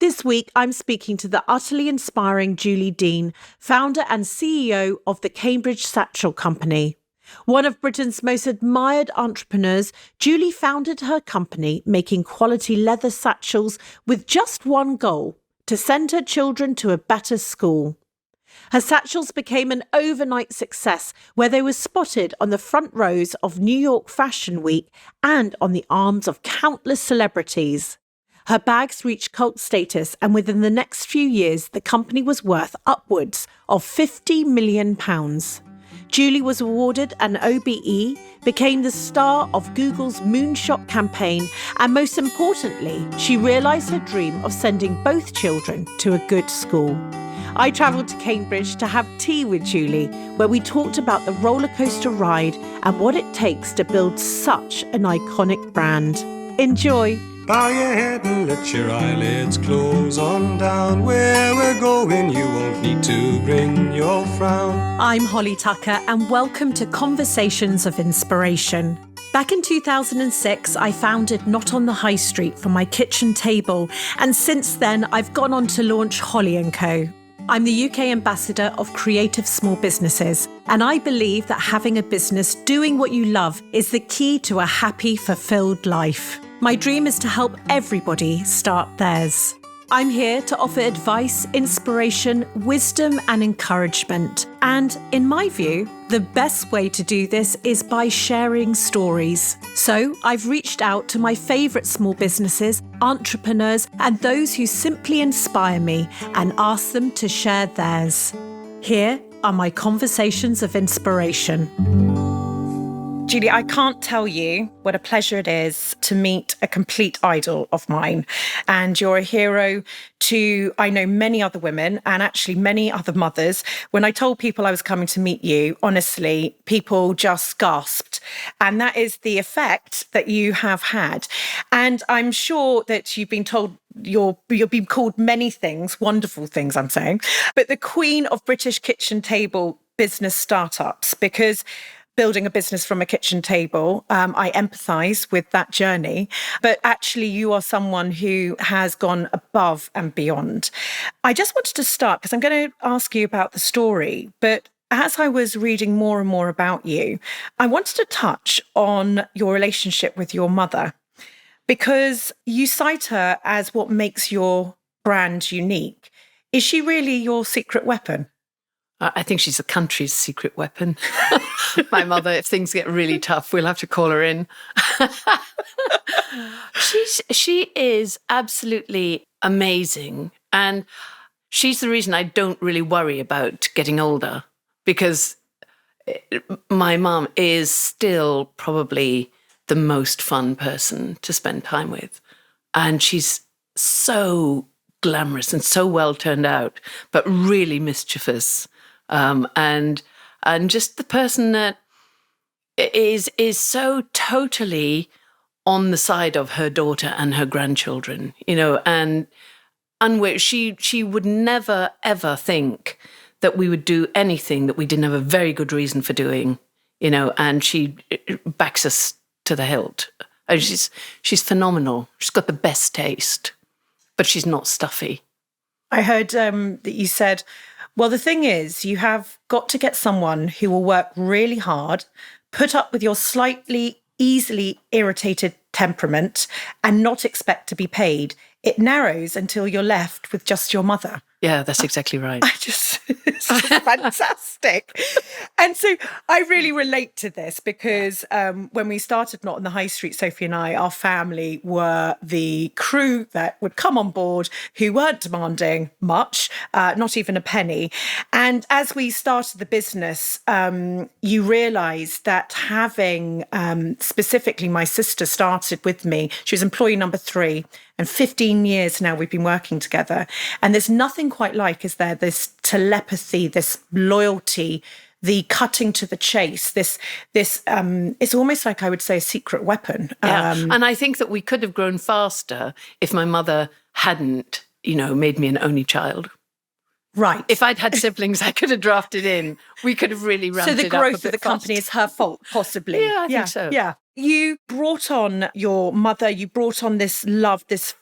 This week, I'm speaking to the utterly inspiring Julie Deane, founder and CEO of the Cambridge Satchel Company. One of Britain's most admired entrepreneurs, Julie founded her company making quality leather satchels with just one goal: to send her children to a better school. Her satchels became an overnight success, where they were spotted on the front rows of New York Fashion Week and on the arms of countless celebrities. Her bags reached cult status, and within the next few years, the company was worth upwards of £50 million. Julie was awarded an OBE, became the star of Google's Moonshot campaign, and most importantly, she realised her dream of sending both children to a good school. I travelled to Cambridge to have tea with Julie, where we talked about the rollercoaster ride and what it takes to build such an iconic brand. Enjoy! Bow your head and let your eyelids close on down. Where we're going, you won't need to bring your frown. I'm Holly Tucker, and welcome to Conversations of Inspiration. Back in 2006, I founded Not on the High Street for my kitchen table, and since then, I've gone on to launch Holly & Co. I'm the UK ambassador of creative small businesses, and I believe that having a business doing what you love is the key to a happy, fulfilled life. My dream is to help everybody start theirs. I'm here to offer advice, inspiration, wisdom, and encouragement. And in my view, the best way to do this is by sharing stories. So I've reached out to my favourite small businesses, entrepreneurs, and those who simply inspire me and asked them to share theirs. Here are my conversations of inspiration. Julie, I can't tell you what a pleasure it is to meet a complete idol of mine. And you're a hero to, I know, many other women and actually many other mothers. When I told people I was coming to meet you, honestly, people just gasped. And that is the effect that you have had. And I'm sure that you've been told you'll be called many things, wonderful things, I'm saying, but the queen of British kitchen table business startups, because building a business from a kitchen table, I empathise with that journey. But actually, you are someone who has gone above and beyond. I just wanted to start, because I'm going to ask you about the story. But as I was reading more and more about you, I wanted to touch on your relationship with your mother, because you cite her as what makes your brand unique. Is she really your secret weapon? I think she's the country's secret weapon. My mother, if things get really tough, we'll have to call her in. She is absolutely amazing. And she's the reason I don't really worry about getting older, because my mum is still probably the most fun person to spend time with. And she's so glamorous and so well turned out, but really mischievous. And just the person that is so totally on the side of her daughter and her grandchildren, you know, and where she would never, ever think that we would do anything that we didn't have a very good reason for doing, you know, and she backs us to the hilt. And she's phenomenal. She's got the best taste, but she's not stuffy. I heard that you said, well, the thing is, you have got to get someone who will work really hard, put up with your slightly easily irritated temperament, and not expect to be paid. It narrows until you're left with just your mother. Yeah, that's exactly right. It's just fantastic. And so I really relate to this, because when we started Not on the High Street, Sophie and I, our family were the crew that would come on board who weren't demanding much, not even a penny. And as we started the business, you realise that having specifically my sister started with me, she was employee number 3, and 15 years now we've been working together. And there's nothing quite like, is there, this telepathy, this loyalty, the cutting to the chase, this it's almost like, I would say, a secret weapon. Yeah. And I think that we could have grown faster if my mother hadn't, you know, made me an only child. Right. If I'd had siblings, I could have drafted in. We could have really ramped it up. So the growth of the company is her fault, possibly. Yeah, I think so. Yeah. You brought on your mother, you brought on this love, this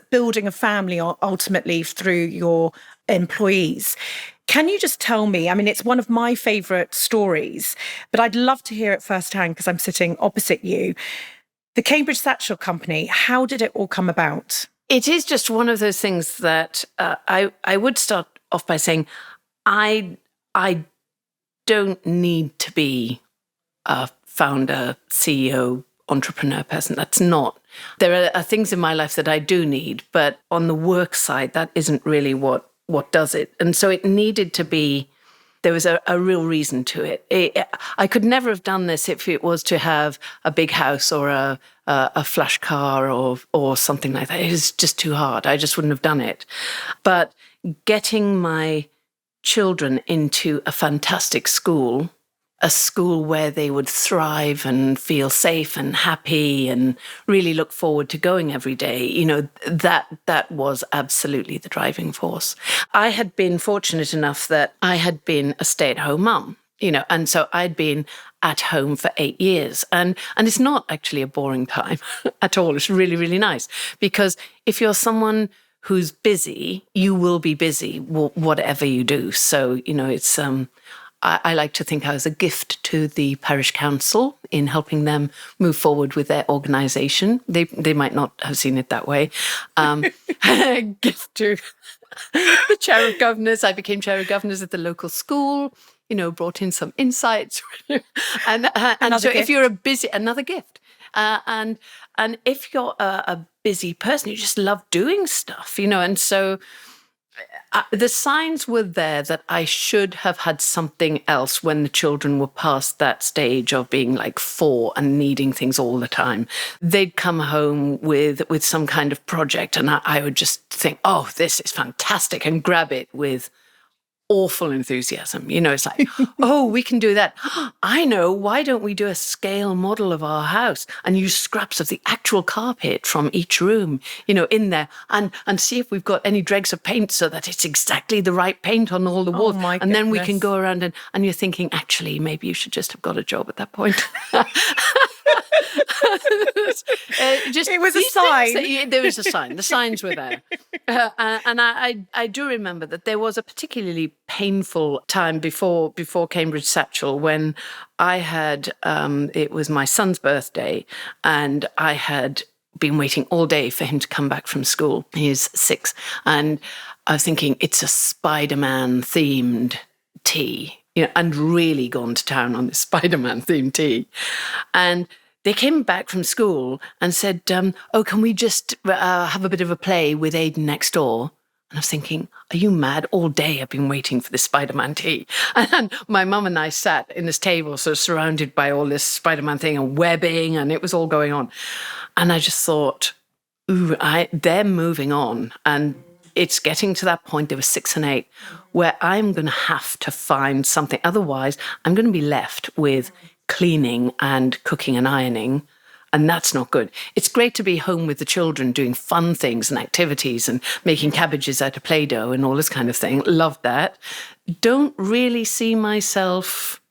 building a family ultimately through your employees. Can you just tell me, I mean, it's one of my favourite stories, but I'd love to hear it firsthand because I'm sitting opposite you. The Cambridge Satchel Company, how did it all come about? It is just one of those things that I would start off by saying, I don't need to be a founder, CEO, entrepreneur person. That's not. There are things in my life that I do need, but on the work side, that isn't really what does it. And so it needed to be, there was a real reason to it. I could never have done this if it was to have a big house or a flash car or something like that. It was just too hard. I just wouldn't have done it. But getting my children into a fantastic school, a school where they would thrive and feel safe and happy and really look forward to going every day, you know, that was absolutely the driving force. I had been fortunate enough that I had been a stay-at-home mum, you know, and so I'd been at home for 8 years. And it's not actually a boring time at all. It's really, really nice, because if you're someone who's busy, you will be busy, whatever you do. So, you know, it's... I like to think I was a gift to the parish council in helping them move forward with their organisation. They might not have seen it that way. Gift to the chair of governors. I became chair of governors at the local school. You know, brought in some insights, and so if you're another gift, and if you're a busy person, you just love doing stuff, you know, and so. The signs were there that I should have had something else when the children were past that stage of being like 4 and needing things all the time. They'd come home with some kind of project, and I would just think, oh, this is fantastic, and grab it with awful enthusiasm. You know, it's like, oh, we can do that. I know, why don't we do a scale model of our house and use scraps of the actual carpet from each room, you know, in there, and see if we've got any dregs of paint so that it's exactly the right paint on all the walls. Oh, and then we can go around and you're thinking, actually, maybe you should just have got a job at that point. It was a sign. There was a sign. The signs were there. And I do remember that there was a particularly painful time before Cambridge Satchel when I had, it was my son's birthday, and I had been waiting all day for him to come back from school. He's 6. And I was thinking, it's a Spider-Man themed tea, you know, and really gone to town on this Spider-Man themed tea. And they came back from school and said, oh, can we just have a bit of a play with Aidan next door? And I was thinking, are you mad? All day I've been waiting for this Spider-Man tea. And my mum and I sat in this table, sort of surrounded by all this Spider-Man thing and webbing, and it was all going on. And I just thought, ooh, they're moving on. And it's getting to that point, they were 6 and 8, where I'm going to have to find something. Otherwise, I'm going to be left with cleaning and cooking and ironing, and that's not good. It's great to be home with the children doing fun things and activities and making cabbages out of Play-Doh and all this kind of thing. Love that. Don't really see myself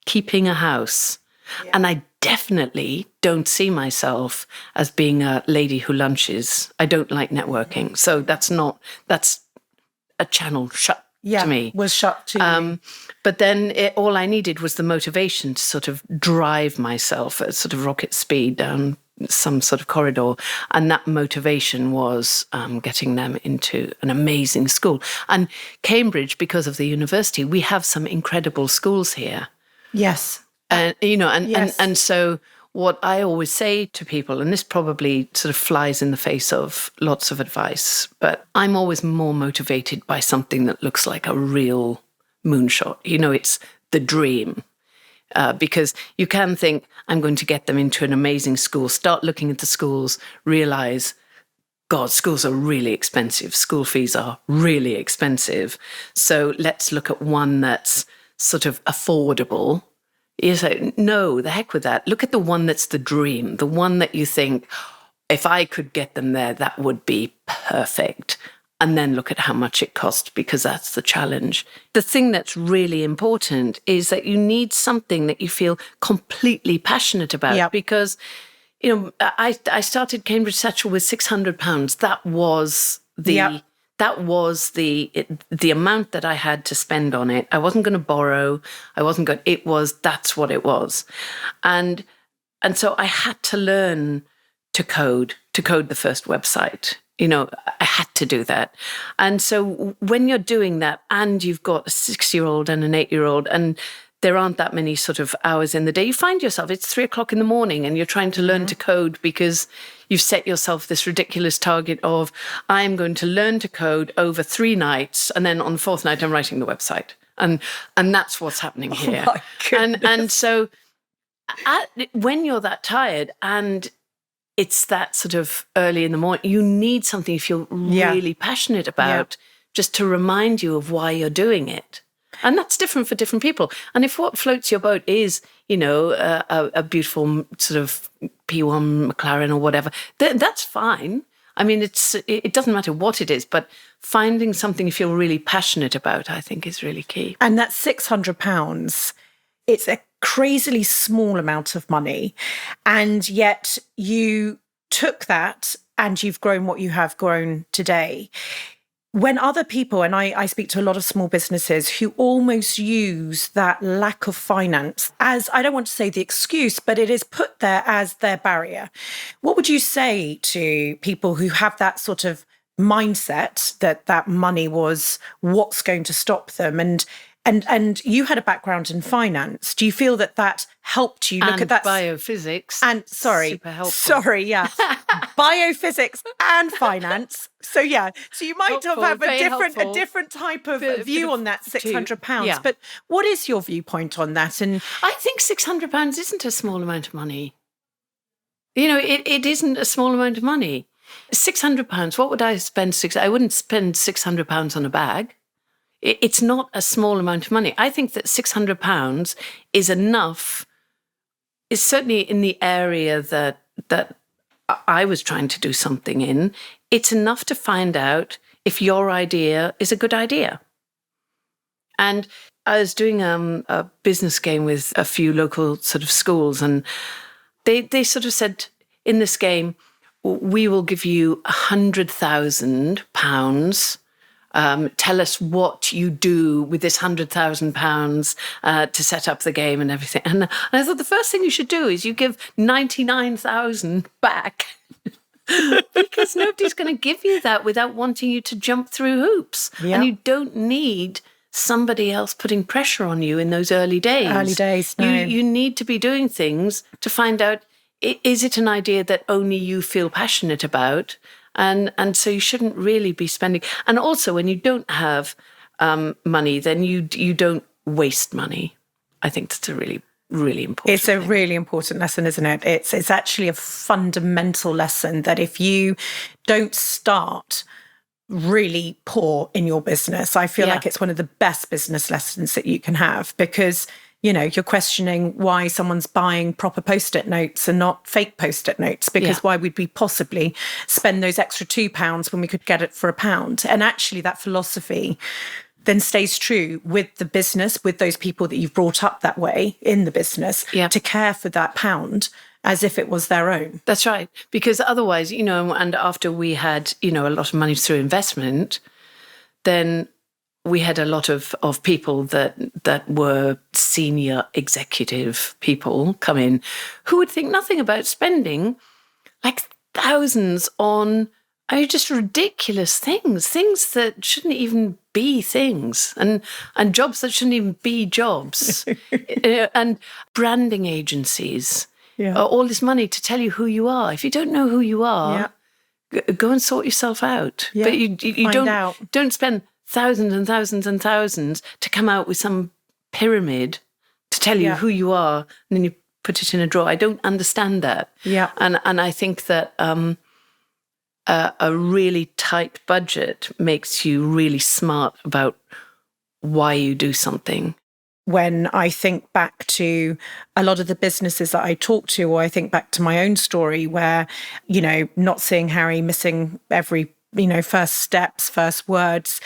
keeping a house. Yeah. And I definitely don't see myself as being a lady who lunches. I don't like networking. So that's a channel shut to me. Was shut to you. But then all I needed was the motivation to sort of drive myself at sort of rocket speed down some sort of corridor. And that motivation was getting them into an amazing school. And Cambridge, because of the university, we have some incredible schools here. Yes. And, you know, yes. and so what I always say to people, and this probably sort of flies in the face of lots of advice, but I'm always more motivated by something that looks like a real moonshot. You know, it's the dream. Because you can think, I'm going to get them into an amazing school, start looking at the schools, realize, God, schools are really expensive. School fees are really expensive. So let's look at one that's sort of affordable. You say, no, the heck with that. Look at the one that's the dream, the one that you think, if I could get them there, that would be perfect. and then look at how much it costs, because that's the challenge. The thing that's really important is that you need something that you feel completely passionate about, because, I started Cambridge Satchel with £600. That was the amount that I had to spend on it. I wasn't going to borrow. That's what it was. And so I had to learn to code the first website. I had to do that. And so when you're doing that and you've got a 6-year-old and an 8-year-old, and there aren't that many sort of hours in the day, you find yourself, it's 3:00 in the morning and you're trying to learn to code because you've set yourself this ridiculous target of, I'm going to learn to code over 3 nights. And then on the 4th night, I'm writing the website. And that's what's happening here. Oh my goodness. And so when you're that tired and it's that sort of early in the morning, you need something you feel really passionate about just to remind you of why you're doing it. And that's different for different people. And if what floats your boat is, a beautiful sort of P1 McLaren or whatever, that's fine. I mean, it doesn't matter what it is, but finding something you feel really passionate about, I think, is really key. And that's £600. It's a crazily small amount of money. And yet you took that and you've grown what you have grown today. When other people, and I speak to a lot of small businesses who almost use that lack of finance as, I don't want to say the excuse, but it is put there as their barrier. What would you say to people who have that sort of mindset that money was what's going to stop them? And you had a background in finance. Do you feel that helped you look at that? Biophysics. And super helpful. Biophysics and finance. So you might have a different type of view on that £600. Yeah. But what is your viewpoint on that? And I think £600 isn't a small amount of money. It isn't a small amount of money. £600. What would I spend? I wouldn't spend £600 on a bag. It's not a small amount of money. I think that £600 is enough. It's certainly in the area that I was trying to do something in. It's enough to find out if your idea is a good idea. And I was doing a business game with a few local sort of schools, and they sort of said, in this game, we will give you £100,000. Tell us what you do with this £100,000 to set up the game and everything. And I thought the first thing you should do is you give 99,000 back because nobody's going to give you that without wanting you to jump through hoops. Yeah. And you don't need somebody else putting pressure on you in those early days. No. You need to be doing things to find out, is it an idea that only you feel passionate about? And so you shouldn't really be spending. And also, when you don't have money, then you don't waste money. I think that's a really, really important It's a really important lesson, isn't it? It's actually a fundamental lesson that if you don't start really poor in your business, I feel like it's one of the best business lessons that you can have, because you're questioning why someone's buying proper Post-it notes and not fake Post-it notes, because why would we possibly spend those extra £2 when we could get it for £1? And actually that philosophy then stays true with the business, with those people that you've brought up that way in the business, to care for that pound as if it was their own. That's right. Because otherwise, and after we had, a lot of money through investment, then we had a lot of people that were senior executive people come in who would think nothing about spending like thousands on just ridiculous things that shouldn't even be things, and jobs that shouldn't even be jobs, and branding agencies, all this money to tell you who you are. If you don't know who you are, go and sort yourself out. But you don't spend thousands and thousands and thousands to come out with some pyramid to tell you who you are, and then you put it in a drawer. I don't understand that. Yeah. And I think that a really tight budget makes you really smart about why you do something. When I think back to a lot of the businesses that I talk to, or I think back to my own story where, not seeing Harry, missing every first steps, first words.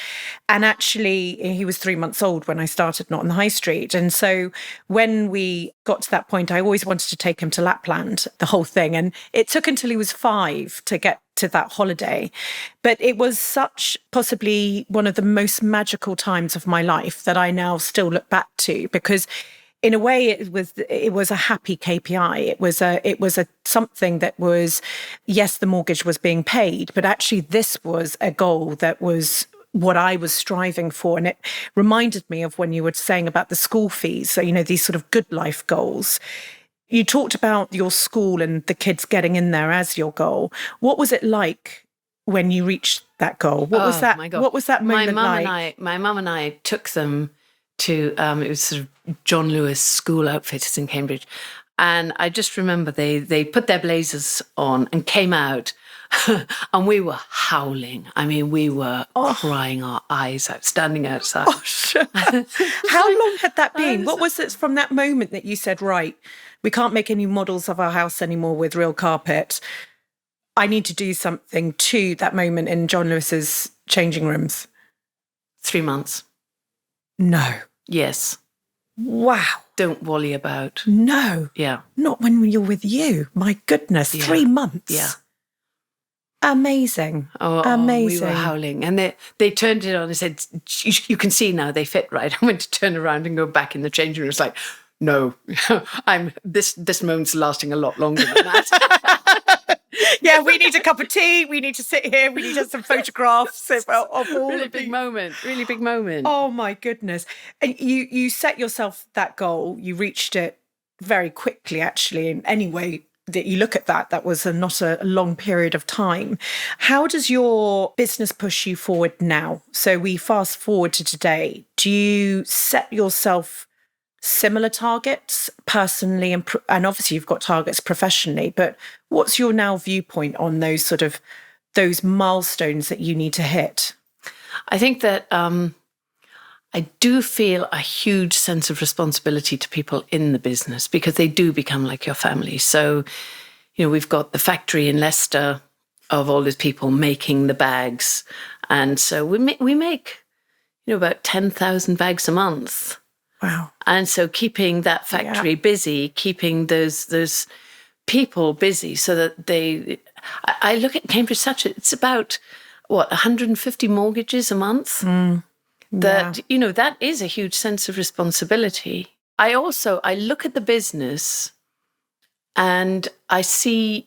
And actually, he was 3 months old when I started Not on the High Street. And so when we got to that point, I always wanted to take him to Lapland, the whole thing. And it took until he was 5 to get to that holiday. But it was such possibly one of the most magical times of my life that I now still look back to, because in a way, it was a happy KPI. It was a something that was, yes, the mortgage was being paid, but actually this was a goal that was what I was striving for. And it reminded me of when you were saying about the school fees. So, these sort of good life goals. You talked about your school and the kids getting in there as your goal. What was it like when you reached that goal? What was that? My God. What was that moment like? My mum and I took them to, it was sort of John Lewis School Outfitters in Cambridge. And I just remember they put their blazers on and came out and we were howling. I mean, we were crying our eyes out, standing outside. Oh, sure. How long had that been? What was it from that moment that you said, right, we can't make any models of our house anymore with real carpet. I need to do something to that moment in John Lewis's changing rooms? 3 months. No. Yes. Wow. Don't worry about. No. Yeah. Not when you're with you. My goodness. Yeah. 3 months. Yeah. Amazing. We Amazing. were howling. And they turned it on and said, you can see now they fit right. I went to turn around and go back in the changing room. It's like, no, this moment's lasting a lot longer than that. Yeah, we need a cup of tea. We need to sit here. We need some photographs of all really big moment. Oh my goodness! And you set yourself that goal. You reached it very quickly, actually. In any way that you look at that was not a long period of time. How does your business push you forward now? So we fast forward to today. Do you set yourself similar targets personally, and obviously you've got targets professionally, but what's your now viewpoint on those milestones that you need to hit? I think that I do feel a huge sense of responsibility to people in the business because they do become like your family. So, we've got the factory in Leicester of all these people making the bags. And so we make about 10,000 bags a month. Wow. And so keeping that factory busy, keeping those people busy so that I look at Cambridge Satchel, it's about, 150 mortgages a month? That is a huge sense of responsibility. I look at the business and I see,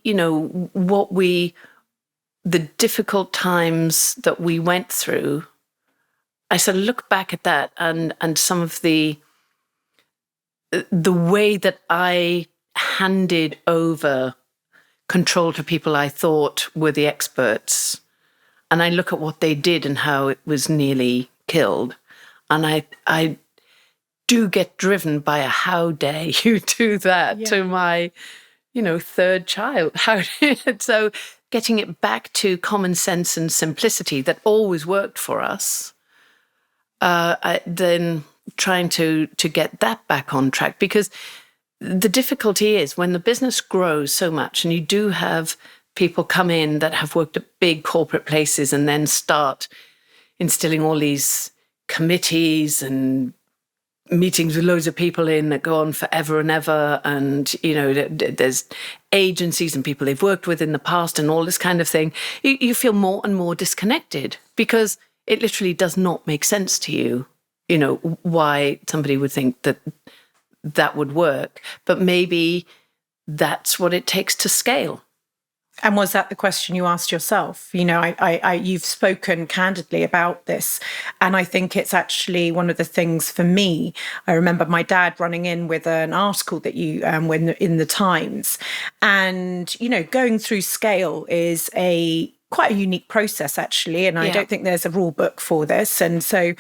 the difficult times that we went through. I sort of look back at that and some of the way that I handed over control to people I thought were the experts. And I look at what they did and how it was nearly killed. And I do get driven by how dare you do that to my, third child. So getting it back to common sense and simplicity that always worked for us, then trying to get that back on track. Because the difficulty is when the business grows so much and you do have people come in that have worked at big corporate places and then start instilling all these committees and meetings with loads of people in that go on forever and ever. And, there's agencies and people they've worked with in the past and all this kind of thing. You feel more and more disconnected because it literally does not make sense to you, why somebody would think that would work. But maybe that's what it takes to scale. And was that the question you asked yourself? You've spoken candidly about this. And I think it's actually one of the things for me. I remember my dad running in with an article that you when in the Times. And, going through scale is quite a unique process, actually. And I don't think there's a rule book for this. And so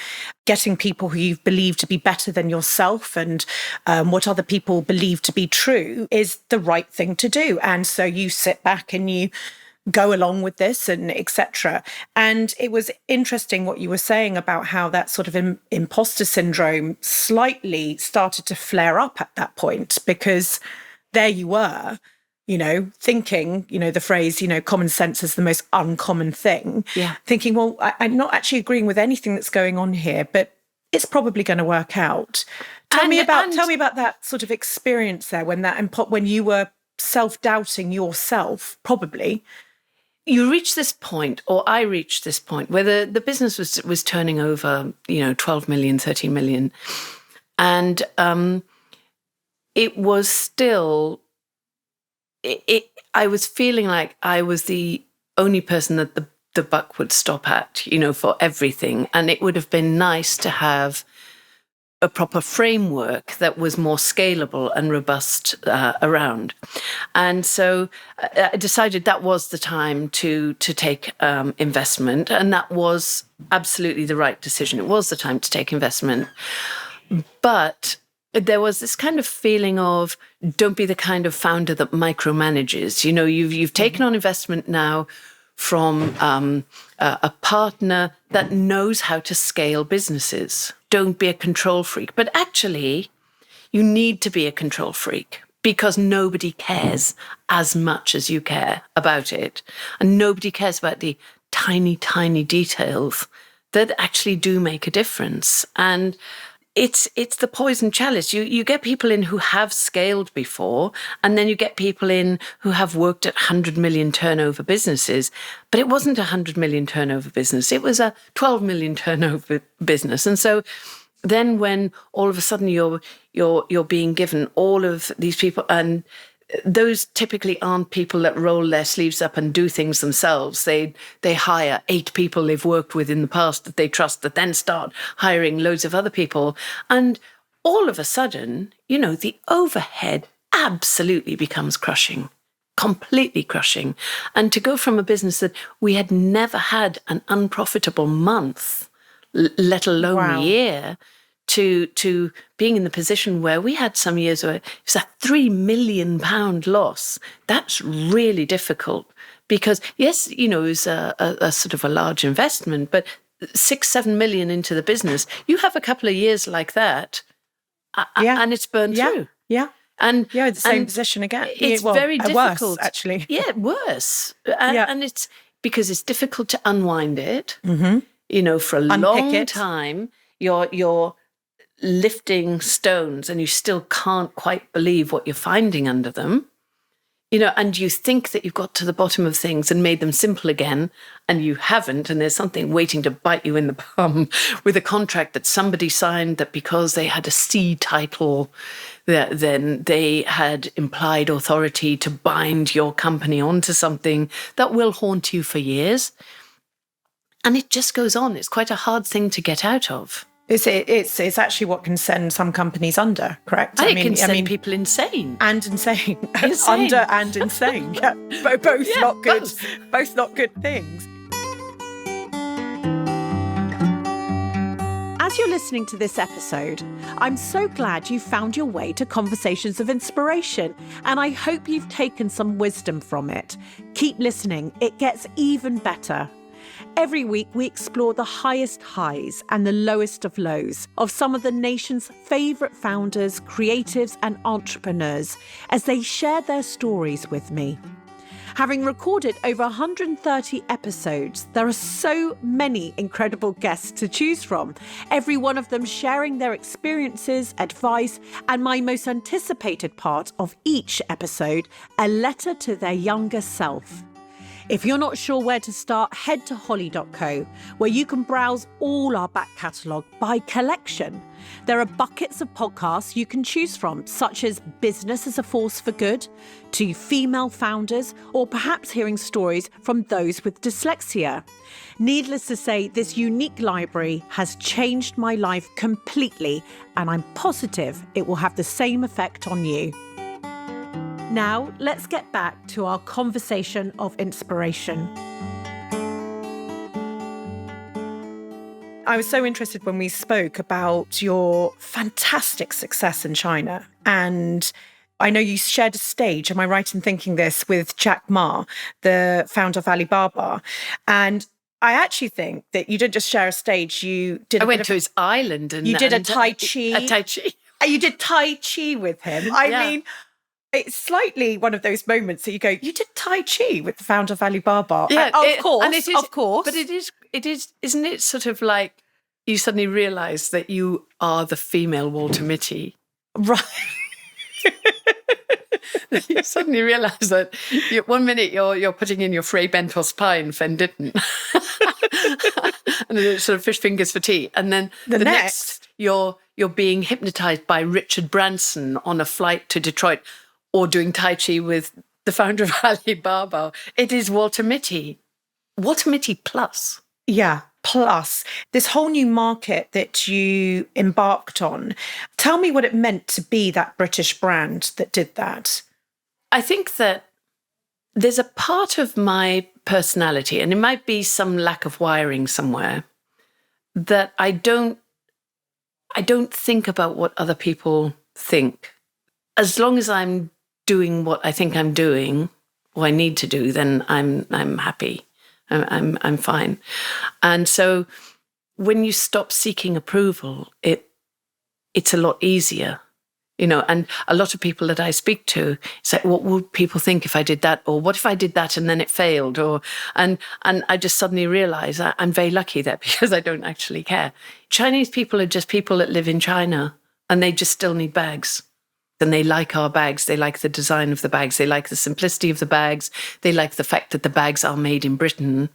getting people who you believe to be better than yourself and what other people believe to be true is the right thing to do. And so you sit back and you go along with this and etc. And it was interesting what you were saying about how that sort of imposter syndrome slightly started to flare up at that point, because there you were, thinking, the phrase, common sense is the most uncommon thing. Yeah. Thinking, well, I'm not actually agreeing with anything that's going on here, but it's probably going to work out. Tell me about that sort of experience there when you were self-doubting yourself, probably. You reach this point, or I reached this point, where the business was turning over, 12 million, 13 million. And it was still, I was feeling like I was the only person that the buck would stop at, for everything. And it would have been nice to have a proper framework that was more scalable and robust around. And so I decided that was the time to take investment. And that was absolutely the right decision. It was the time to take investment. But there was this kind of feeling of, don't be the kind of founder that micromanages. You've taken on investment now from a partner that knows how to scale businesses. Don't be a control freak. But actually, you need to be a control freak because nobody cares as much as you care about it. And nobody cares about the tiny, tiny details that actually do make a difference. And it's the poison chalice. You get people in who have scaled before, and then you get people in who have worked at 100 million turnover businesses. But it wasn't a 100 million turnover business. It was a 12 million turnover business. And so then when all of a sudden you're being given all of these people, and those typically aren't people that roll their sleeves up and do things themselves. They hire 8 people they've worked with in the past that they trust, that then start hiring loads of other people. And all of a sudden, the overhead absolutely becomes crushing, completely crushing. And to go from a business that we had never had an unprofitable month, let alone a year, to being in the position where we had some years where it was a £3 million loss. That's really difficult because, yes, it was a sort of a large investment, but 6-7 million into the business, you have a couple of years like that and it's burned through. Yeah. And the same position again. It's very difficult. Worse, actually. Yeah, worse. And it's because it's difficult to unwind it. Mm-hmm. For a long time, you're lifting stones and you still can't quite believe what you're finding under them, and you think that you've got to the bottom of things and made them simple again, and you haven't, and there's something waiting to bite you in the bum with a contract that somebody signed that because they had a C title, then they had implied authority to bind your company onto something that will haunt you for years. And it just goes on. It's quite a hard thing to get out of. It's actually what can send some companies under, correct? It can send people insane. And insane. Under and insane. Yeah. Both not good. Both not good things. As you're listening to this episode, I'm so glad you found your way to Conversations of Inspiration, and I hope you've taken some wisdom from it. Keep listening. It gets even better. Every week, we explore the highest highs and the lowest of lows of some of the nation's favourite founders, creatives and entrepreneurs as they share their stories with me. Having recorded over 130 episodes, there are so many incredible guests to choose from, every one of them sharing their experiences, advice, and my most anticipated part of each episode, a letter to their younger self. If you're not sure where to start, head to holly.co, where you can browse all our back catalogue by collection. There are buckets of podcasts you can choose from, such as Business as a Force for Good, to female founders, or perhaps hearing stories from those with dyslexia. Needless to say, this unique library has changed my life completely, and I'm positive it will have the same effect on you. Now, let's get back to our conversation of inspiration. I was so interested when we spoke about your fantastic success in China. And I know you shared a stage, am I right in thinking this, with Jack Ma, the founder of Alibaba. And I actually think that you didn't just share a stage, you did I went to his island and you did a Tai Chi. A Tai Chi. You did Tai Chi with him. I mean, It's slightly one of those moments that you go, you did Tai Chi with the founder of Alibaba. Yeah, of course. But it is, isn't it sort of like you suddenly realise that you are the female Walter Mitty? Right. You suddenly realise that one minute you're putting in your Frey Bentos pie in Fenditten and then sort of fish fingers for tea. And then the next you're being hypnotised by Richard Branson on a flight to Detroit or doing Tai Chi with the founder of Alibaba. It is Walter Mitty. Walter Mitty plus. Yeah. Plus this whole new market that you embarked on. Tell me what it meant to be that British brand that did that. I think that there's a part of my personality, and it might be some lack of wiring somewhere, that I don't think about what other people think. As long as I'm doing what I think I'm doing, or I need to do, then I'm happy. I'm fine. And so when you stop seeking approval, it's a lot easier, and a lot of people that I speak to say, what would people think if I did that? Or what if I did that and then it failed? And I just suddenly realize I'm very lucky that because I don't actually care. Chinese people are just people that live in China and they just still need bags. And they like our bags. They like the design of the bags. They like the simplicity of the bags. They like the fact that the bags are made in Britain.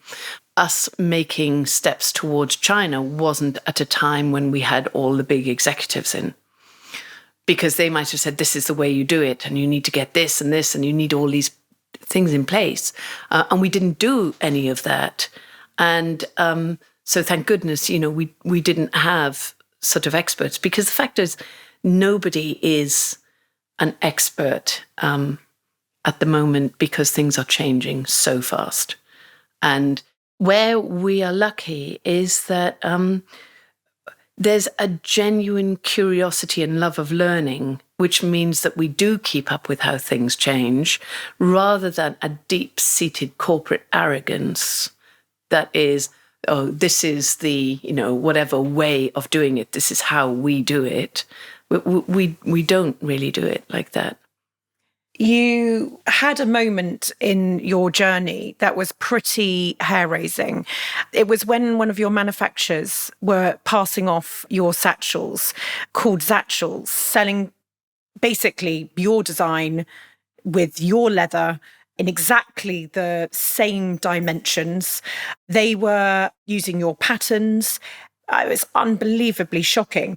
Us making steps towards China wasn't at a time when we had all the big executives in. Because they might have said, this is the way you do it, and you need to get this, and you need all these things in place. And we didn't do any of that. And so thank goodness, we didn't have sort of experts. Because the fact is, nobody is an expert at the moment because things are changing so fast. And where we are lucky is that there's a genuine curiosity and love of learning, which means that we do keep up with how things change, rather than a deep-seated corporate arrogance that is, oh, this is the, whatever way of doing it. This is how we do it. We don't really do it like that. You had a moment in your journey that was pretty hair-raising. It was when one of your manufacturers were passing off your satchels, called Satchels, selling basically your design with your leather in exactly the same dimensions. They were using your patterns. It was unbelievably shocking.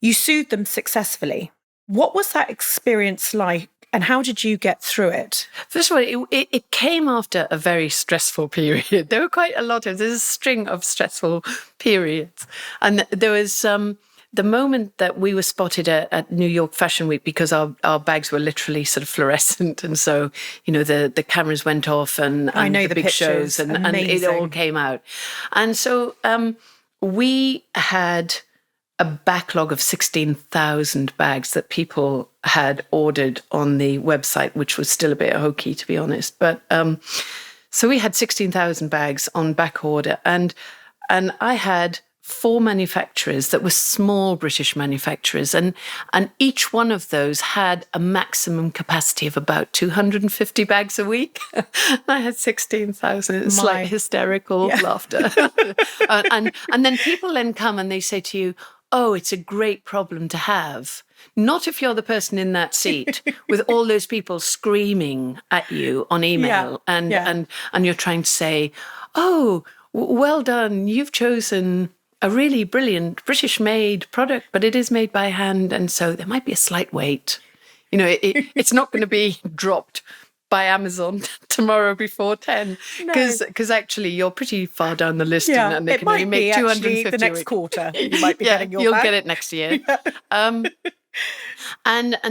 You sued them successfully. What was that experience like, and how did you get through it? First of all, it came after a very stressful period. There were quite a lot of, there's a string of stressful periods. And there was the moment that we were spotted at New York Fashion Week, because our bags were literally sort of fluorescent. And so, the cameras went off and I know the the big shows and it all came out. And so we had a backlog of 16,000 bags that people had ordered on the website, which was still a bit hokey, to be honest. But so we had 16,000 bags on back order, and I had 4 manufacturers that were small British manufacturers, and each one of those had a maximum capacity of about 250 bags a week. I had 16,000. It's like hysterical laughter. and then people then come and they say to you, oh, it's a great problem to have. Not if you're the person in that seat with all those people screaming at you on email and you're trying to say, oh, well done, you've chosen a really brilliant British-made product, but it is made by hand, and so there might be a slight wait. It's not going to be dropped by Amazon tomorrow before 10, because actually you're pretty far down the list, and they can only make 250 the next quarter. You might be getting your you'll bag. get it next year. And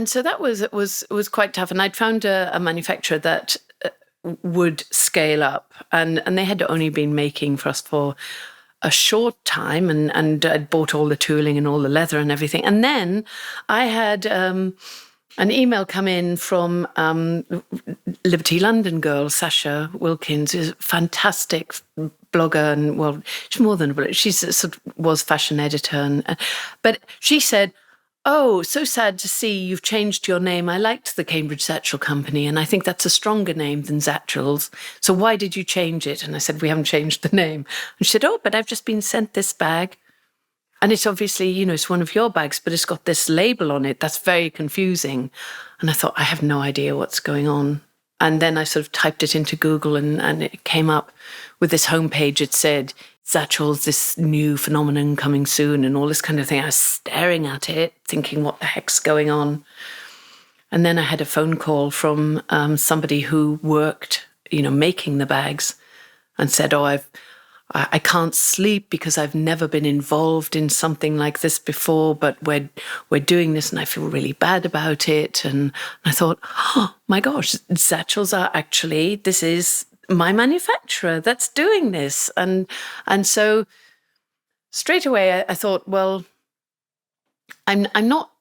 so that was quite tough. And I'd found a manufacturer that would scale up, and they had only been making for us for a short time, and I'd bought all the tooling and all the leather and everything. And then I had an email come in from Liberty London girl, Sasha Wilkins, is a fantastic blogger, and she's more than a blogger. She sort of was fashion editor, but she said, oh, so sad to see you've changed your name. I liked the Cambridge Satchel Company, and I think that's a stronger name than Satchels. So why did you change it? And I said, we haven't changed the name. And she said, oh, but I've just been sent this bag. And it's obviously, it's one of your bags, but it's got this label on it. That's very confusing. And I thought, I have no idea what's going on. And then I sort of typed it into Google and it came up with this homepage. It said, Satchels, this new phenomenon coming soon and all this kind of thing. I was staring at it, thinking, what the heck's going on? And then I had a phone call from somebody who worked, making the bags and said, oh, I can't sleep because I've never been involved in something like this before, but we're doing this and I feel really bad about it. And I thought, oh my gosh, Satchels are actually, this is my manufacturer that's doing this. And so straight away I thought, well, I'm not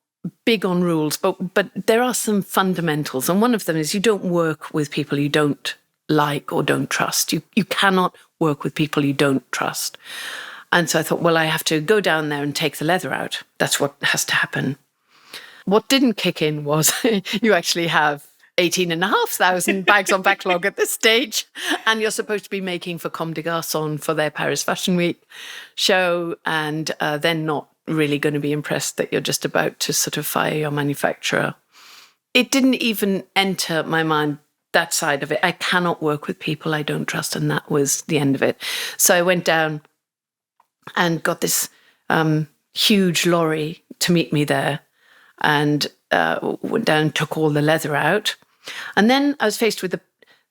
big on rules, but there are some fundamentals. And one of them is you don't work with people you don't like or don't trust. You cannot work with people you don't trust. And so I thought, well, I have to go down there and take the leather out. That's what has to happen. What didn't kick in was you actually have 18,500 bags on backlog at this stage, and you're supposed to be making for Comme des Garçons for their Paris Fashion Week show, and they're not really going to be impressed that you're just about to sort of fire your manufacturer. It didn't even enter my mind, that side of it. I cannot work with people I don't trust, and that was the end of it. So I went down and got this huge lorry to meet me there, and went down and took all the leather out. And then I was faced with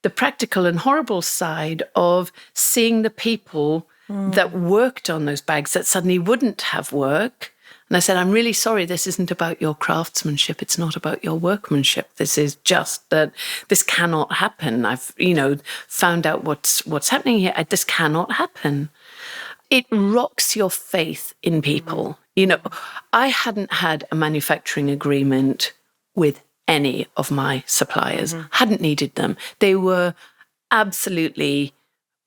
the practical and horrible side of seeing the people that worked on those bags that suddenly wouldn't have work. And I said, I'm really sorry, this isn't about your craftsmanship. It's not about your workmanship. This is just that this cannot happen. I've, found out what's happening here. This cannot happen. It rocks your faith in people. I hadn't had a manufacturing agreement with any of my suppliers, hadn't needed them. They were absolutely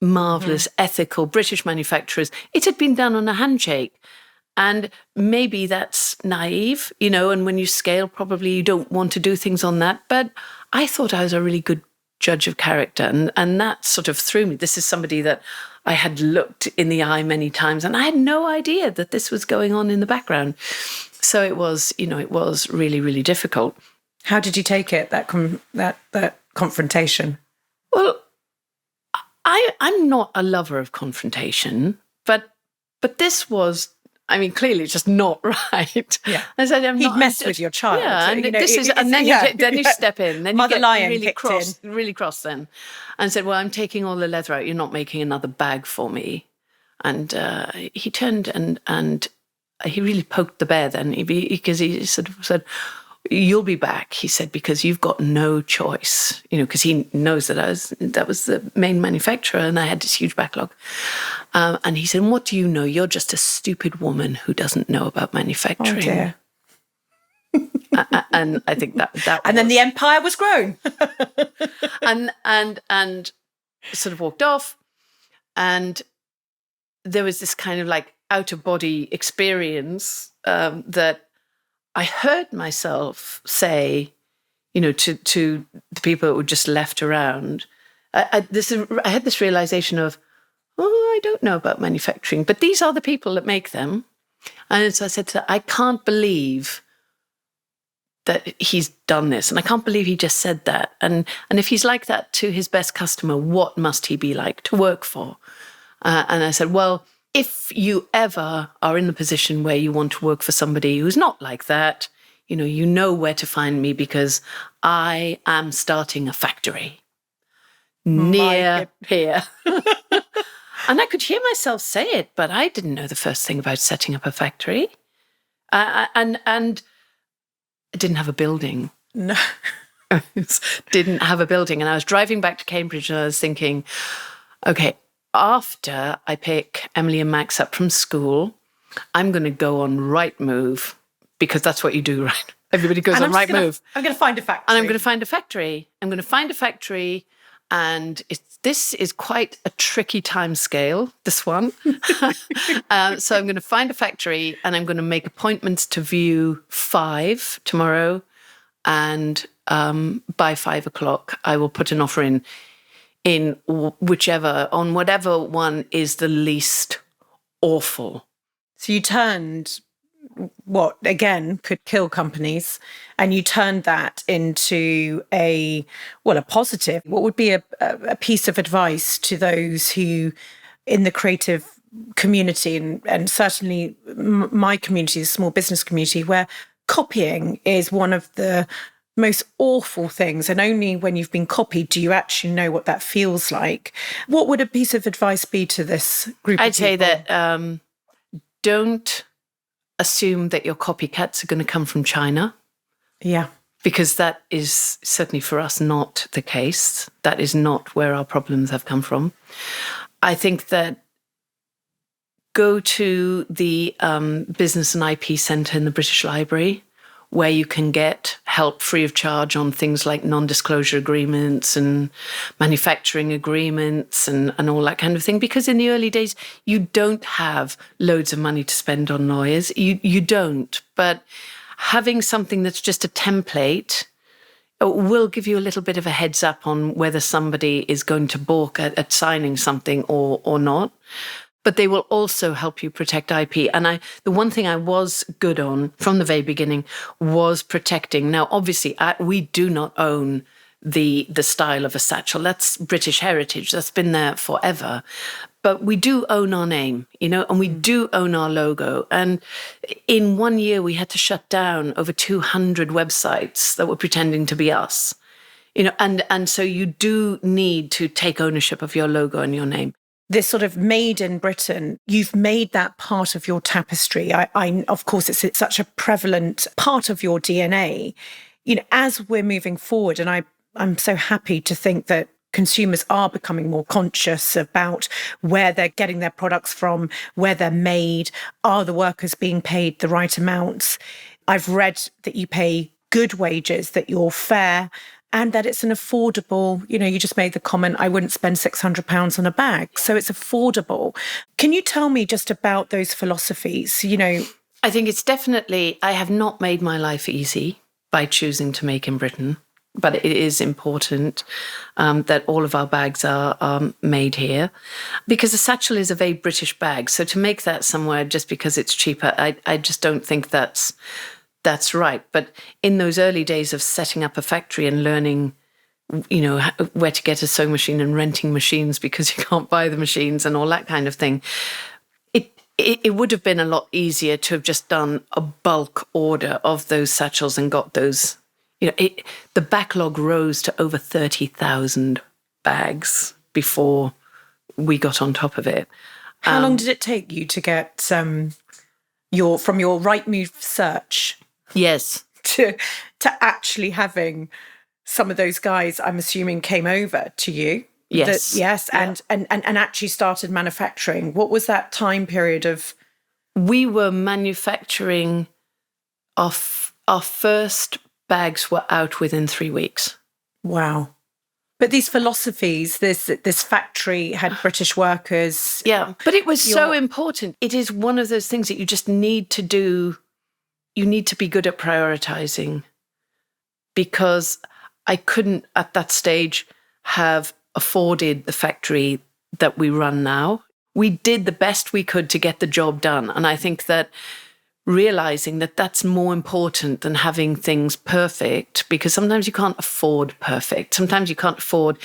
marvellous, ethical British manufacturers. It had been done on a handshake. And maybe that's naive, and when you scale, probably you don't want to do things on that. But I thought I was a really good judge of character. And that sort of threw me. This is somebody that I had looked in the eye many times, and I had no idea that this was going on in the background. So it was, it was really, really difficult. How did you take it, that confrontation? Well, I'm not a lover of confrontation, but this was, clearly just not right. Yeah. I said, he'd messed with your child. Yeah, and then you step in. Then Mother you get Lion really cross then. And said, well, I'm taking all the leather out. You're not making another bag for me. And he turned and he really poked the bear then, because he sort of said, you'll be back, he said, because you've got no choice, because he knows that that was the main manufacturer and I had this huge backlog. And he said, what do you know? You're just a stupid woman who doesn't know about manufacturing. Oh dear. And I think that and then the empire was grown. and sort of walked off. And there was this kind of like out-of-body experience that I heard myself say, to the people that were just left around, I had this realization of, I don't know about manufacturing, but these are the people that make them. And so I said to her, I can't believe that he's done this. And I can't believe he just said that. And if he's like that to his best customer, what must he be like to work for? And I said, well, if you ever are in the position where you want to work for somebody who's not like that, you know where to find me, because I am starting a factory near here. And I could hear myself say it, but I didn't know the first thing about setting up a factory. And I didn't have a building. No. Didn't have a building. And I was driving back to Cambridge and I was thinking, okay, after I pick Emily and Max up from school, I'm going to go on Rightmove, because that's what you do, right? Everybody goes on Rightmove. I'm going to find a factory. And I'm going to find a factory. I'm going to find a factory And this is quite a tricky time scale, this one. So I'm going to find a factory and I'm going to make appointments to view 5 tomorrow. And by 5 o'clock, I will put an offer in whatever one is the least awful. So you turned what, again, could kill companies, and you turned that into a positive. What would be a piece of advice to those who, in the creative community, and certainly my community, the small business community, where copying is one of the most awful things, and only when you've been copied do you actually know what that feels like. What would a piece of advice be to this group of people? I'd say that don't assume that your copycats are going to come from China. Yeah. Because that is certainly for us not the case. That is not where our problems have come from. I think that go to the Business and IP Centre in the British Library, where you can get help free of charge on things like non-disclosure agreements and manufacturing agreements and all that kind of thing. Because in the early days, you don't have loads of money to spend on lawyers. You don't. But having something that's just a template will give you a little bit of a heads up on whether somebody is going to balk at signing something or not. But they will also help you protect IP. And the one thing I was good on from the very beginning was protecting. Now, obviously, we do not own the style of a satchel. That's British heritage. That's been there forever. But we do own our name, and we do own our logo. And in 1 year, we had to shut down over 200 websites that were pretending to be us. And so you do need to take ownership of your logo and your name. This sort of made in Britain, you've made that part of your tapestry. I of course, it's such a prevalent part of your DNA. As we're moving forward, and I'm so happy to think that consumers are becoming more conscious about where they're getting their products from, where they're made, are the workers being paid the right amounts? I've read that you pay good wages, that you're fair, and that it's an affordable, you just made the comment, I wouldn't spend £600 on a bag. So it's affordable. Can you tell me just about those philosophies? I think it's definitely, I have not made my life easy by choosing to make in Britain, but it is important that all of our bags are made here, because a satchel is a very British bag. So to make that somewhere just because it's cheaper, I just don't think that's right. But in those early days of setting up a factory and learning, where to get a sewing machine and renting machines because you can't buy the machines and all that kind of thing, it would have been a lot easier to have just done a bulk order of those satchels and got those. The backlog rose to over 30,000 bags before we got on top of it. How long did it take you to get from your Rightmove search? Yes. To actually having some of those guys, I'm assuming, came over to you. Yes. Yes. Yeah. And actually started manufacturing. What was that time period of? We were manufacturing our first bags were out within 3 weeks. Wow. But these philosophies, this factory had British workers. Yeah. But it was so important. It is one of those things that you just need to do. You need to be good at prioritizing, because I couldn't at that stage have afforded the factory that we run now. We did the best we could to get the job done. And I think that realizing that that's more important than having things perfect, because sometimes you can't afford perfect. Sometimes you can't afford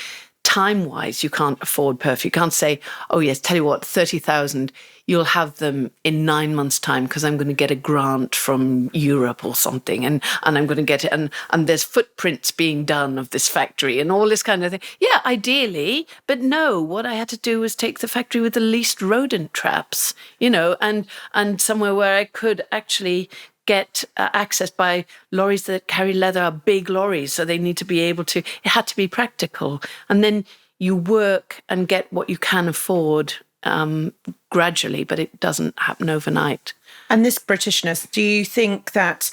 time-wise, you can't afford perfect. You can't say, oh yes, tell you what, 30,000, you'll have them in 9 months' time because I'm going to get a grant from Europe or something, and I'm going to get it, and there's footprints being done of this factory and all this kind of thing. Yeah, ideally, but no, what I had to do was take the factory with the least rodent traps, and somewhere where I could actually get access by lorries that carry leather, are big lorries, so they need to be able to, it had to be practical. And then you work and get what you can afford gradually, but it doesn't happen overnight. And this Britishness, do you think that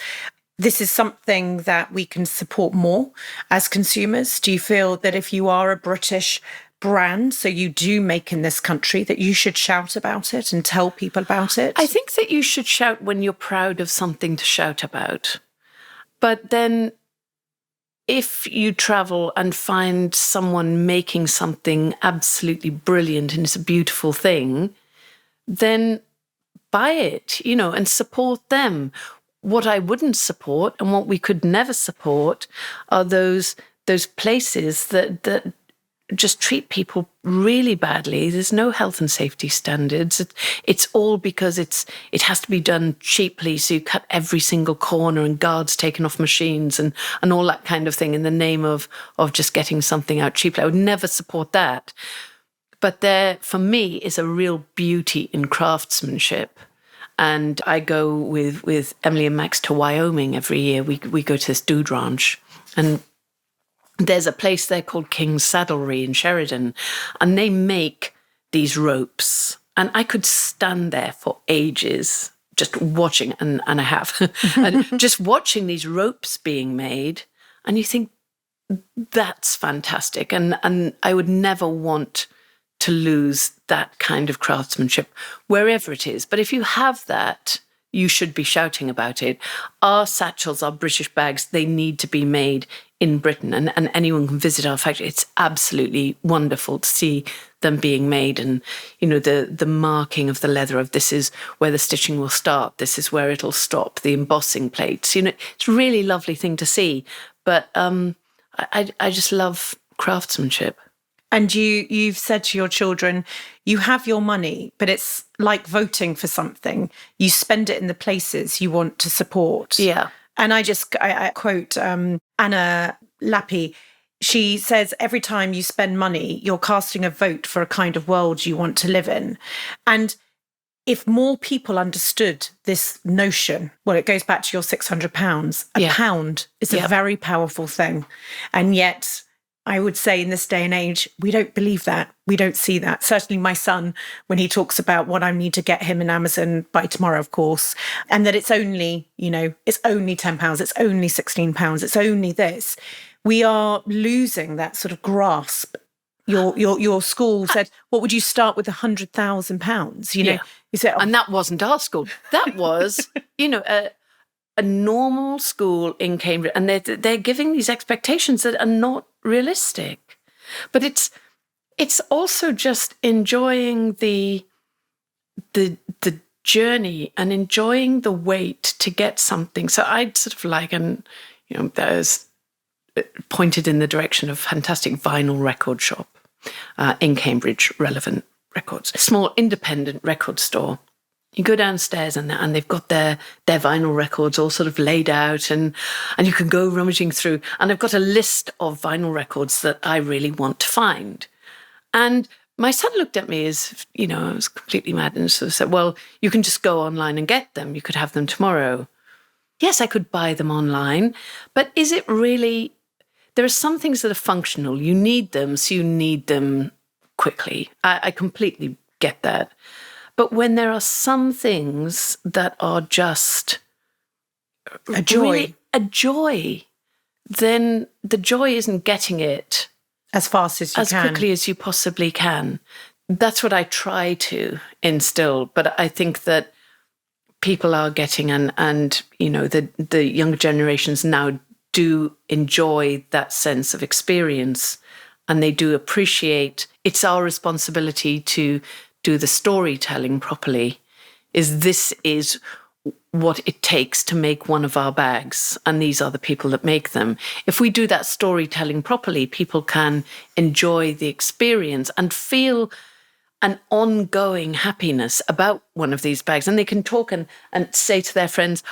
this is something that we can support more as consumers? Do you feel that if you are a British brand, so you do make in this country, that you should shout about it and tell people about it? I think that you should shout when you're proud of something to shout about. But then if you travel and find someone making something absolutely brilliant and it's a beautiful thing, then buy it, and support them. What I wouldn't support and what we could never support are those places that just treat people really badly. There's no health and safety standards. It's all because it has to be done cheaply. So you cut every single corner and guards taken off machines and all that kind of thing in the name of just getting something out cheaply. I would never support that. But there, for me, is a real beauty in craftsmanship. And I go with Emily and Max to Wyoming every year. We go to this dude ranch, and there's a place there called King's Saddlery in Sheridan, and they make these ropes. And I could stand there for ages just watching, and I have, and just watching these ropes being made. And you think, that's fantastic. And I would never want to lose that kind of craftsmanship wherever it is. But if you have that, you should be shouting about it. Our satchels, our British bags, they need to be made in Britain, and anyone can visit our factory. It's absolutely wonderful to see them being made, and the marking of the leather of this is where the stitching will start, this is where it'll stop, the embossing plates. It's a really lovely thing to see. But I just love craftsmanship. And you've said to your children, you have your money, but it's like voting for something. You spend it in the places you want to support. Yeah. And I quote Anna Lappi. She says, every time you spend money, you're casting a vote for a kind of world you want to live in. And if more people understood this notion, well, it goes back to your £600. A pound is a very powerful thing. And yet, I would say in this day and age, we don't believe that. We don't see that. Certainly my son, when he talks about what I need to get him in Amazon by tomorrow, of course, and that it's only, it's only £10, it's only £16, it's only this. We are losing that sort of grasp. Your school said, what would you start with £100,000? You said, and that wasn't our school. That was, a normal school in Cambridge, and they're giving these expectations that are not realistic. But it's also just enjoying the journey and enjoying the wait to get something. So I'd sort of like, and there's pointed in the direction of a fantastic vinyl record shop in Cambridge, Relevant Records, a small independent record store. You go downstairs and they've got their vinyl records all sort of laid out, and you can go rummaging through. And I've got a list of vinyl records that I really want to find. And my son looked at me as, I was completely mad, and sort of said, well, you can just go online and get them. You could have them tomorrow. Yes, I could buy them online, but is it really? There are some things that are functional. You need them, so you need them quickly. I completely get that. But when there are some things that are just a joy, then the joy isn't getting it as fast as you can, as quickly as you possibly can. That's what I try to instill. But I think that people are getting, and the younger generations now do enjoy that sense of experience, and they do appreciate. It's our responsibility to do the storytelling properly. This is what it takes to make one of our bags, and these are the people that make them. If we do that storytelling properly, people can enjoy the experience and feel an ongoing happiness about one of these bags. And they can talk and say to their friends,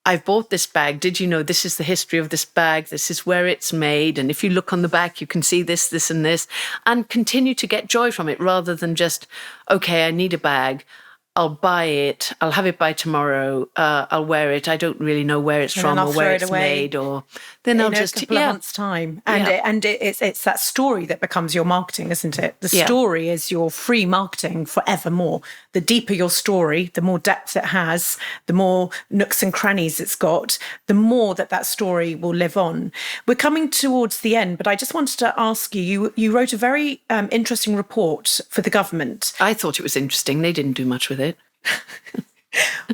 I've bought this bag. Did you know this is the history of this bag? This is where it's made. And if you look on the back, you can see this, this, and this, and continue to get joy from it rather than just, okay, I need a bag. I'll buy it, I'll have it by tomorrow, I'll wear it, I don't really know where it's from or where it's made, or then I'll just... in a couple of months' time. And it's that story that becomes your marketing, isn't it? The story is your free marketing forevermore. The deeper your story, the more depth it has, the more nooks and crannies it's got, the more that story will live on. We're coming towards the end, but I just wanted to ask you, you wrote a very interesting report for the government. I thought it was interesting. They didn't do much with it.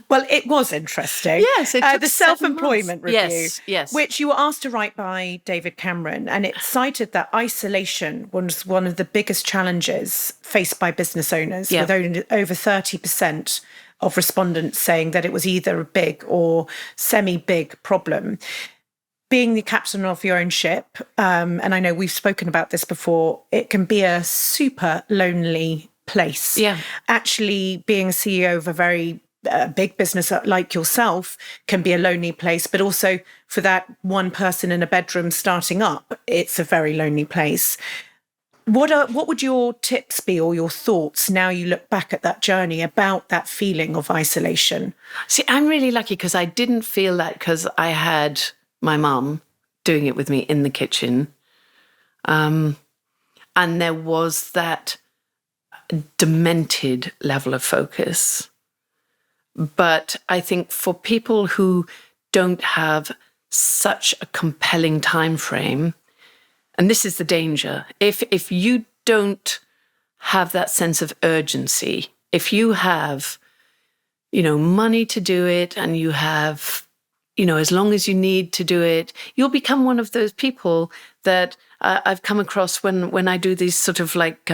Well, it was interesting. Yes, it took the self-employment review, yes, which you were asked to write by David Cameron, and it cited that isolation was one of the biggest challenges faced by business owners, with over 30% of respondents saying that it was either a big or semi-big problem. Being the captain of your own ship, and I know we've spoken about this before, it can be a super lonely place. Yeah. Actually, being a CEO of a very big business like yourself can be a lonely place, but also for that one person in a bedroom starting up, it's a very lonely place. What would your tips be, or your thoughts now you look back at that journey about that feeling of isolation? See, I'm really lucky because I didn't feel that, because I had my mum doing it with me in the kitchen. And there was that demented level of focus. But I think for people who don't have such a compelling time frame, and this is the danger, if you don't have that sense of urgency, if you have, money to do it, and you have, as long as you need to do it, you'll become one of those people that I've come across when I do these sort of like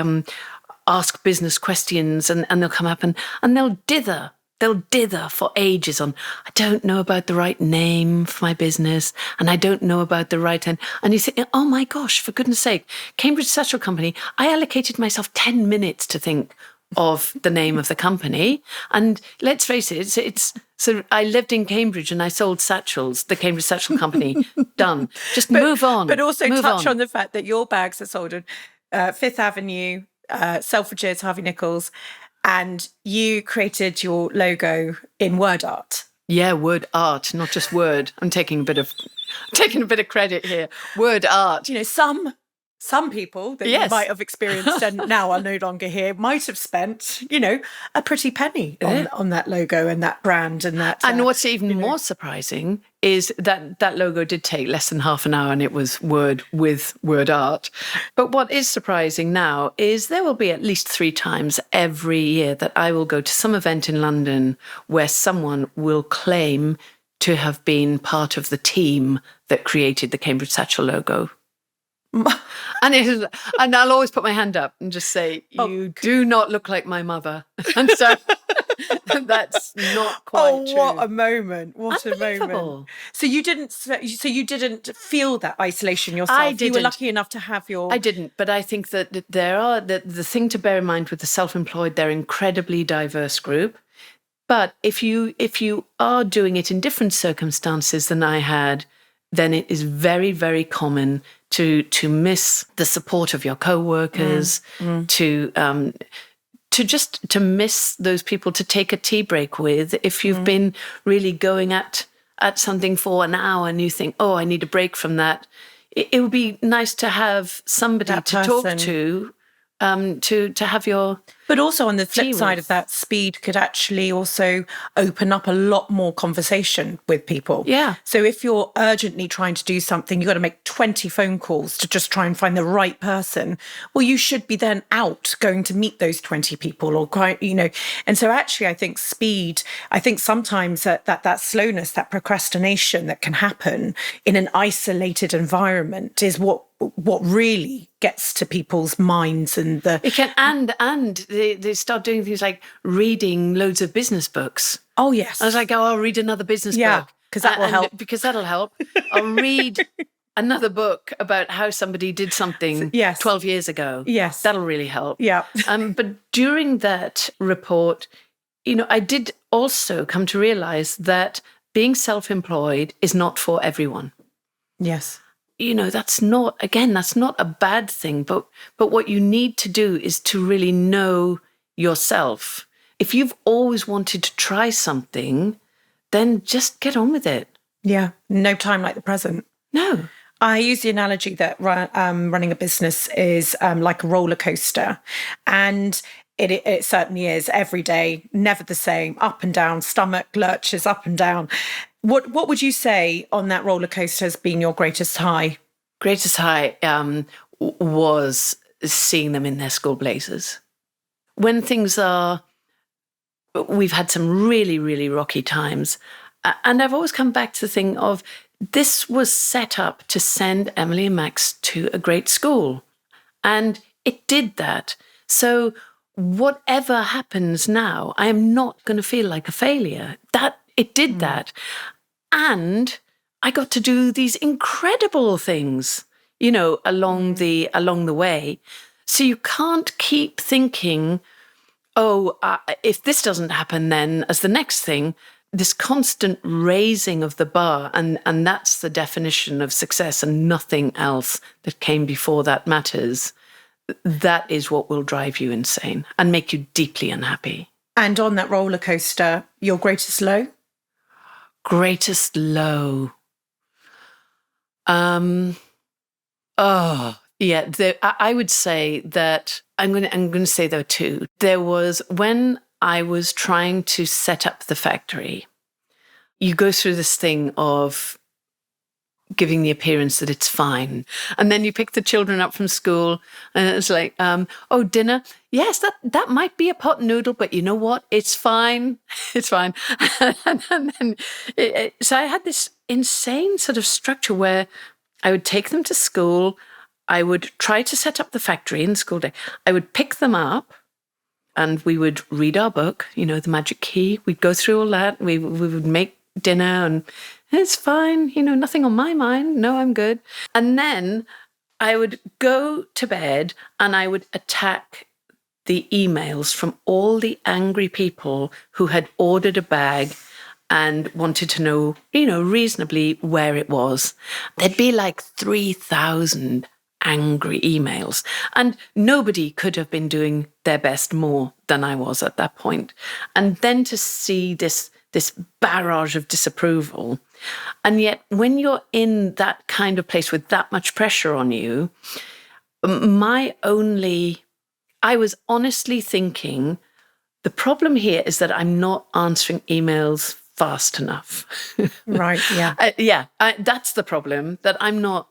ask business questions, and they'll come up and they'll dither. They'll dither for ages on, I don't know about the right name for my business, and I don't know about the right end. And you think, oh my gosh, for goodness sake, Cambridge Satchel Company, I allocated myself 10 minutes to think of the name of the company. And let's face it, so I lived in Cambridge and I sold satchels, the Cambridge Satchel Company, done. Just move on. But also touch on the fact that your bags are sold at Fifth Avenue, Selfridges, Harvey Nichols, and you created your logo in word art. Yeah, word art, not just word. I'm taking a bit of credit here. Word art. Some people that you might have experienced and now are no longer here might have spent, a pretty penny on that logo and that brand and that. And what's even more surprising is that logo did take less than half an hour, and it was word with word art. But what is surprising now is there will be at least 3 times every year that I will go to some event in London where someone will claim to have been part of the team that created the Cambridge Satchel logo. And I'll always put my hand up and just say, you do not look like my mother. And so that's not quite true. What a moment. What a moment. So you didn't feel that isolation yourself? I didn't. You were lucky enough to have your... I didn't, but I think that the thing to bear in mind with the self-employed, they're an incredibly diverse group. But if you are doing it in different circumstances than I had, then it is very, very common to miss the support of your co-workers, to miss those people to take a tea break with. If you've been really going at something for an hour and you think, oh, I need a break from that, it would be nice to have somebody to talk to have your... But also on the flip side of that, speed could actually also open up a lot more conversation with people. Yeah. So if you're urgently trying to do something, you've got to make 20 phone calls to just try and find the right person. Well, you should be then out going to meet those 20 people or quite, And so actually, I think sometimes that slowness, that procrastination that can happen in an isolated environment is what really gets to people's minds and it can and they start doing things like reading loads of business books. Oh yes. I was like, I'll read another business book. Because that will help. Because that'll help. I'll read another book about how somebody did something 12 years ago. Yes. That'll really help. Yeah. But during that report, I did also come to realize that being self-employed is not for everyone. Yes. That's not a bad thing, but what you need to do is to really know yourself. if you've always wanted to try something, then just get on with it. Yeah, no time like the present. No. I use the analogy that running a business is like a roller coaster, and it certainly is every day, never the same, up and down, stomach lurches up and down. What would you say on that roller coaster has been your greatest high? Greatest high was seeing them in their school blazers. When we've had some really, really rocky times, and I've always come back to the thing of, this was set up to send Emily and Max to a great school. And it did that. So whatever happens now, I am not going to feel like a failure. It did that. And I got to do these incredible things, along the way. So you can't keep thinking, if this doesn't happen, then as the next thing, this constant raising of the bar, and that's the definition of success, and nothing else that came before that matters. That is what will drive you insane and make you deeply unhappy. And on that roller coaster, your greatest low? Greatest low. I would say that I'm going to say there were two. There was when I was trying to set up the factory. You go through this thing of giving the appearance that it's fine. And then you pick the children up from school and it's like, dinner. Yes, that might be a pot noodle, but you know what? It's fine. It's fine. So I had this insane sort of structure where I would take them to school. I would try to set up the factory in the school day. I would pick them up and we would read our book, the Magic Key. We'd go through all that. We would make dinner and it's fine, nothing on my mind. No, I'm good. And then I would go to bed and I would attack the emails from all the angry people who had ordered a bag and wanted to know, reasonably where it was. There'd be like 3,000 angry emails. And nobody could have been doing their best more than I was at that point. And then to see this barrage of disapproval. And yet when you're in that kind of place with that much pressure on you, I was honestly thinking, the problem here is that I'm not answering emails fast enough. Right, yeah. That's the problem, that I'm not.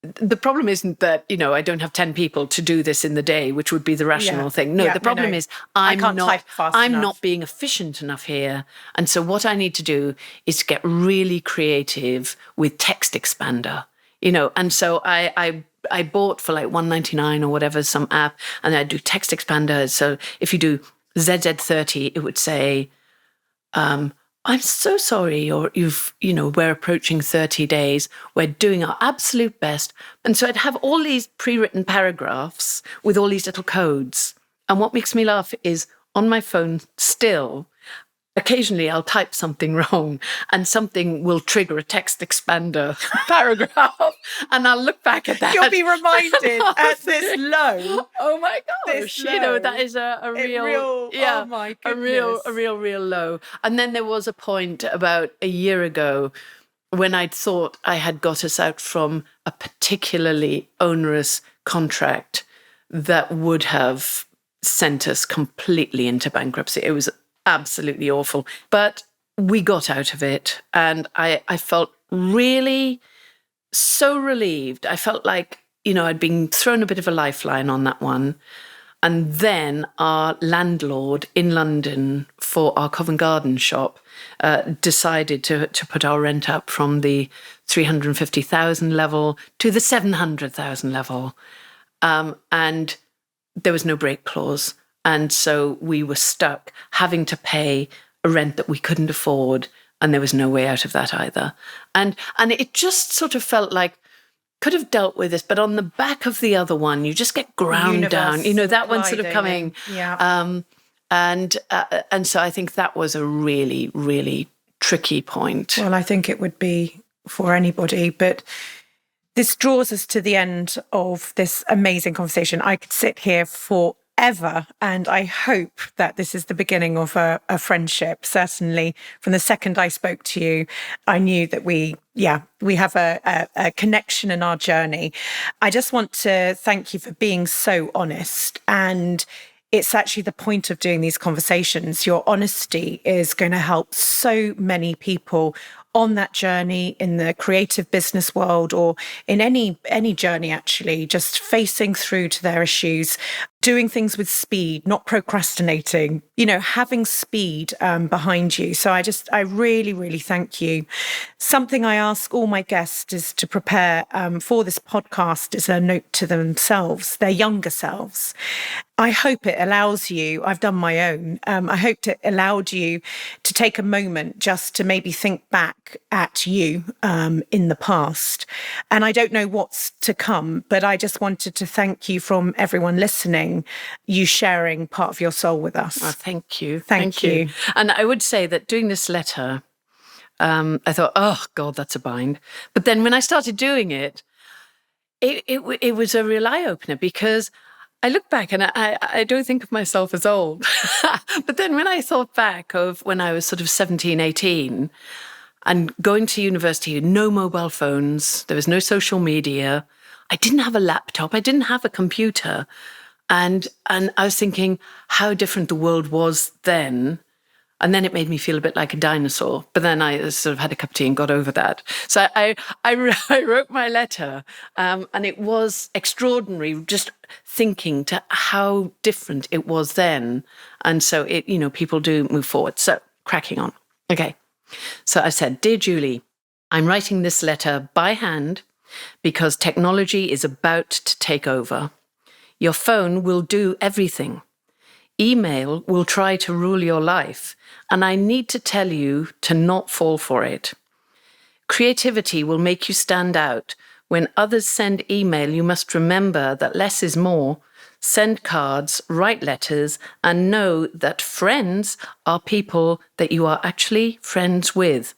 The problem isn't that, I don't have 10 people to do this in the day, which would be the rational thing. No, the problem is I'm not being efficient enough here. And so what I need to do is get really creative with Text Expander, and so I bought for like $1.99 or whatever, some app, and I do Text Expander. So if you do ZZ30, it would say, I'm so sorry, or we're approaching 30 days. We're doing our absolute best. And so I'd have all these pre-written paragraphs with all these little codes. And what makes me laugh is on my phone still, occasionally I'll type something wrong and something will trigger a Text Expander paragraph. And I'll look back at that. You'll be reminded at this low. Oh my gosh. That is a real, oh my goodness. a real low. And then there was a point about a year ago when I'd thought I had got us out from a particularly onerous contract that would have sent us completely into bankruptcy. It was absolutely awful. But we got out of it. And I felt really so relieved. I felt like, I'd been thrown a bit of a lifeline on that one. And then our landlord in London for our Covent Garden shop decided to put our rent up from the 350,000 level to the 700,000 level. And there was no break clause. And so we were stuck having to pay a rent that we couldn't afford, and there was no way out of that either. And it just sort of felt like could have dealt with this, but on the back of the other one, you just get ground down. That one sort of coming. Yeah. And so I think that was a really, really tricky point. Well, I think it would be for anybody, but this draws us to the end of this amazing conversation. I could sit here for ever. And I hope that this is the beginning of a friendship. Certainly from the second I spoke to you, I knew that we have a connection in our journey. I just want to thank you for being so honest. And it's actually the point of doing these conversations. Your honesty is going to help so many people on that journey in the creative business world, or in any journey, actually, just facing through to their issues, doing things with speed, not procrastinating, having speed behind you. So I really, really thank you. Something I ask all my guests is to prepare for this podcast is a note to themselves, their younger selves. I hope it allows you, I've done my own, I hope it allowed you to take a moment just to maybe think back at you in the past. And I don't know what's to come, but I just wanted to thank you from everyone listening, you sharing part of your soul with us. Oh, thank you. Thank you. And I would say that doing this letter, I thought, oh God, that's a bind. But then when I started doing it, it was a real eye-opener, because I look back and I don't think of myself as old. But then when I thought back of when I was sort of 17, 18 and going to university, no mobile phones, there was no social media, I didn't have a laptop, I didn't have a computer. And I was thinking how different the world was then. And then it made me feel a bit like a dinosaur. But then I sort of had a cup of tea and got over that. So I wrote my letter, and it was extraordinary just thinking to how different it was then. And so people do move forward. So cracking on. Okay. So I said, "Dear Julie, I'm writing this letter by hand because technology is about to take over. Your phone will do everything. Email will try to rule your life, and I need to tell you to not fall for it. Creativity will make you stand out. When others send email, you must remember that less is more. Send cards, write letters, and know that friends are people that you are actually friends with.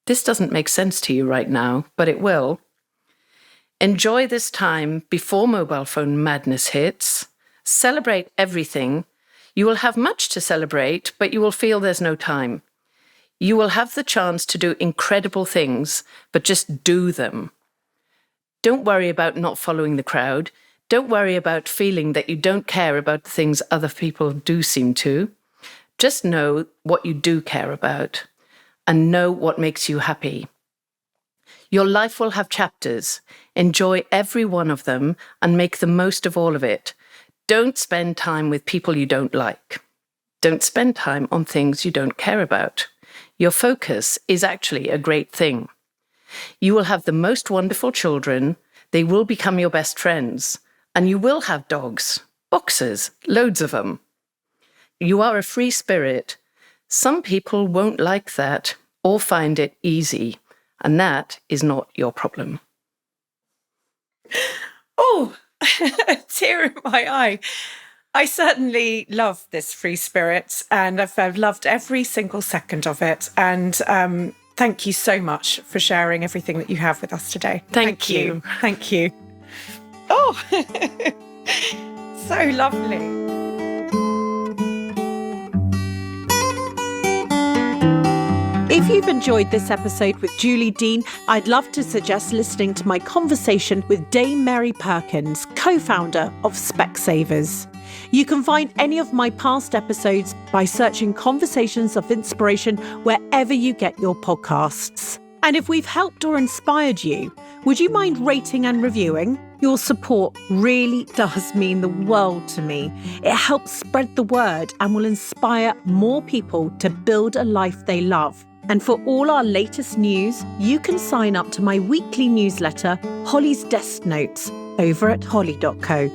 This doesn't make sense to you right now, but it will. Enjoy this time before mobile phone madness hits. Celebrate everything. You will have much to celebrate, but you will feel there's no time. You will have the chance to do incredible things, but just do them. Don't worry about not following the crowd. Don't worry about feeling that you don't care about the things other people do seem to. Just know what you do care about, and know what makes you happy. Your life will have chapters. Enjoy every one of them and make the most of all of it. Don't spend time with people you don't like. Don't spend time on things you don't care about. Your focus is actually a great thing. You will have the most wonderful children. They will become your best friends. And you will have dogs, boxers, loads of them. You are a free spirit. Some people won't like that or find it easy. And that is not your problem." Oh, a tear in my eye. I certainly love this free spirit, and I've loved every single second of it. And thank you so much for sharing everything that you have with us today. Thank you. Thank you. Oh, so lovely. If you've enjoyed this episode with Julie Deane, I'd love to suggest listening to my conversation with Dame Mary Perkins, co-founder of Specsavers. You can find any of my past episodes by searching Conversations of Inspiration wherever you get your podcasts. And if we've helped or inspired you, would you mind rating and reviewing? Your support really does mean the world to me. It helps spread the word and will inspire more people to build a life they love. And for all our latest news, you can sign up to my weekly newsletter, Holly's Desk Notes, over at holly.co.